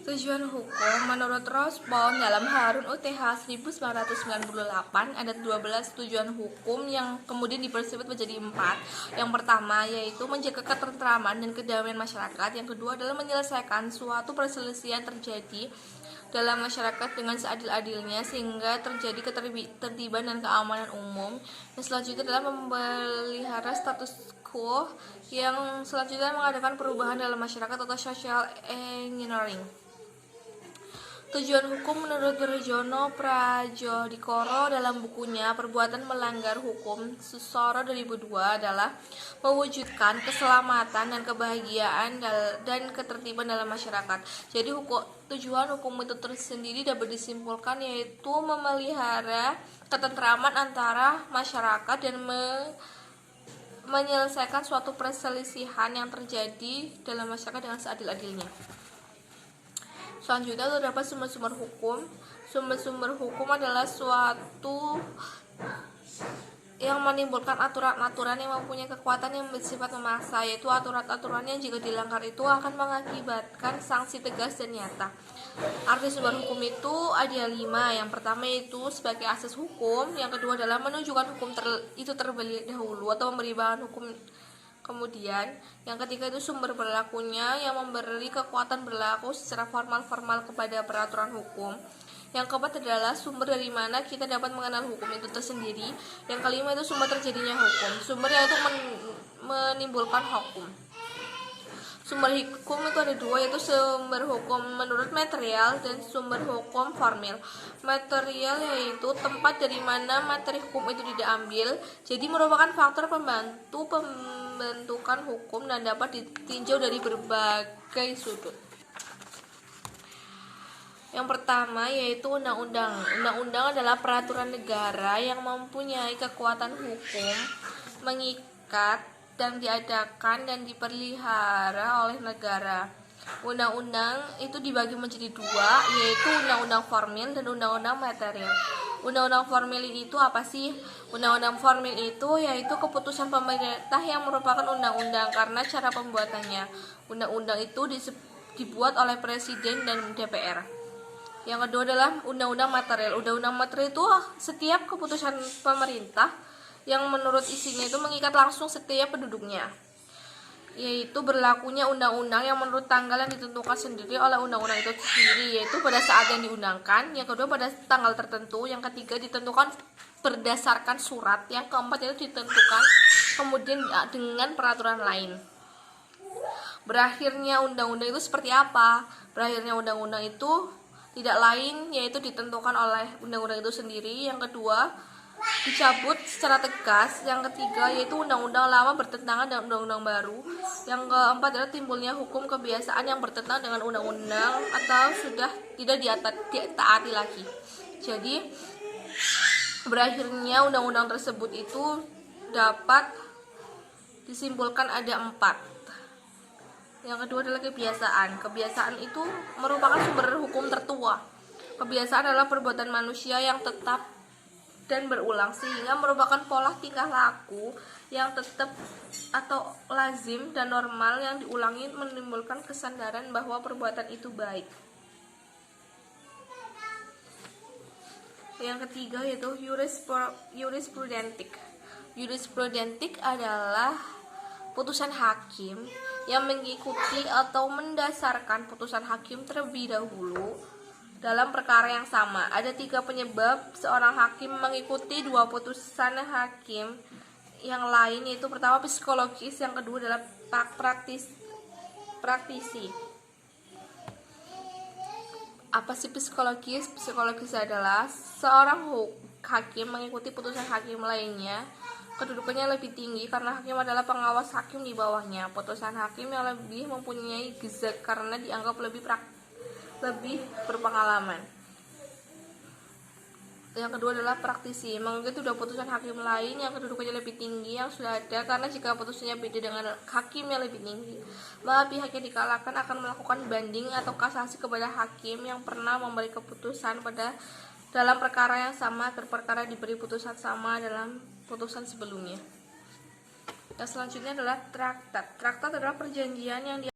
Tujuan hukum menurut Rosbaum dalam Harun UTH 1998 ada 12 tujuan hukum yang kemudian dipersempit menjadi 4. Yang pertama yaitu menjaga ketentraman dan kedamaian masyarakat. Yang kedua adalah menyelesaikan suatu perselisihan terjadi dalam masyarakat dengan seadil-adilnya sehingga terjadi ketertiban dan keamanan umum. Yang selanjutnya adalah memelihara status quo, yang selanjutnya mengadakan perubahan dalam masyarakat atau social engineering. Tujuan hukum menurut Wirjono Pradjodikoro dalam bukunya Perbuatan Melanggar Hukum Susoro 2002 adalah mewujudkan keselamatan dan kebahagiaan dan ketertiban dalam masyarakat. Jadi tujuan hukum itu tersendiri dapat disimpulkan yaitu memelihara ketentraman antara masyarakat dan menyelesaikan suatu perselisihan yang terjadi dalam masyarakat dengan seadil-adilnya. Selanjutnya terdapat sumber-sumber hukum. Sumber-sumber hukum adalah suatu yang menimbulkan aturan-aturan yang mempunyai kekuatan yang bersifat memaksa, yaitu aturan-aturan yang jika dilanggar itu akan mengakibatkan sanksi tegas dan nyata. Arti sumber hukum itu ada 5. Yang pertama itu sebagai asas hukum, yang kedua adalah menunjukkan hukum itu terlebih dahulu atau memberi bahan hukum. Kemudian, yang ketiga itu sumber berlakunya yang memberi kekuatan berlaku secara formal kepada peraturan hukum. Yang keempat adalah sumber dari mana kita dapat mengenal hukum itu tersendiri. Yang kelima itu sumber terjadinya hukum. Sumber yang itu menimbulkan hukum. Sumber hukum itu ada 2, yaitu sumber hukum menurut material dan sumber hukum formil. Material yaitu tempat dari mana materi hukum itu diambil, jadi merupakan faktor pembantu pembentukan hukum dan dapat ditinjau dari berbagai sudut. Yang pertama yaitu undang-undang. Undang-undang adalah peraturan negara yang mempunyai kekuatan hukum, mengikat dan diadakan dan dipelihara oleh negara. Undang-undang itu dibagi menjadi 2, yaitu undang-undang formil dan undang-undang material. Undang-undang formil itu apa sih? Undang-undang formil itu yaitu keputusan pemerintah yang merupakan undang-undang karena cara pembuatannya. Undang-undang itu dibuat oleh presiden dan DPR. Yang kedua adalah undang-undang material. Undang-undang material itu setiap keputusan pemerintah yang menurut isinya itu mengikat langsung setiap penduduknya, yaitu berlakunya undang-undang yang menurut tanggal yang ditentukan sendiri oleh undang-undang itu sendiri, yaitu pada saat yang diundangkan. Yang kedua pada tanggal tertentu. Yang ketiga ditentukan berdasarkan surat. Yang keempat itu ditentukan kemudian dengan peraturan lain. Berakhirnya undang-undang itu seperti apa? Berakhirnya undang-undang itu tidak lain yaitu ditentukan oleh undang-undang itu sendiri. Yang kedua dicabut secara tegas. Yang ketiga yaitu undang-undang lama bertentangan dengan undang-undang baru. Yang keempat adalah timbulnya hukum kebiasaan yang bertentangan dengan undang-undang atau sudah tidak ditaati lagi. Jadi berakhirnya undang-undang tersebut itu dapat disimpulkan ada 4. Yang kedua adalah kebiasaan. Kebiasaan itu merupakan sumber hukum tertua. Kebiasaan adalah perbuatan manusia yang tetap dan berulang sehingga merupakan pola tingkah laku yang tetap atau lazim dan normal yang diulangi menimbulkan kesadaran bahwa perbuatan itu baik. Yang ketiga yaitu jurisprudentik. Jurisprudentik adalah putusan hakim yang mengikuti atau mendasarkan putusan hakim terlebih dahulu dalam perkara yang sama. Ada 3 penyebab seorang hakim mengikuti 2 putusan hakim yang lain, yaitu pertama psikologis, yang kedua adalah praktisi. Apa sih psikologis? Psikologis adalah seorang hakim mengikuti putusan hakim lainnya. Kedudukannya lebih tinggi karena hakim adalah pengawas hakim di bawahnya. Putusan hakim yang lebih mempunyai gezek karena dianggap lebih berpengalaman. Yang kedua adalah praktisi, mengikuti 2 putusan hakim lain yang kedudukannya lebih tinggi yang sudah ada, karena jika putusannya beda dengan hakim yang lebih tinggi, maka pihak yang dikalahkan akan melakukan banding atau kasasi kepada hakim yang pernah memberi keputusan dalam perkara yang sama agar perkara diberi putusan sama dalam putusan sebelumnya. Yang selanjutnya adalah traktat. Traktat adalah perjanjian yang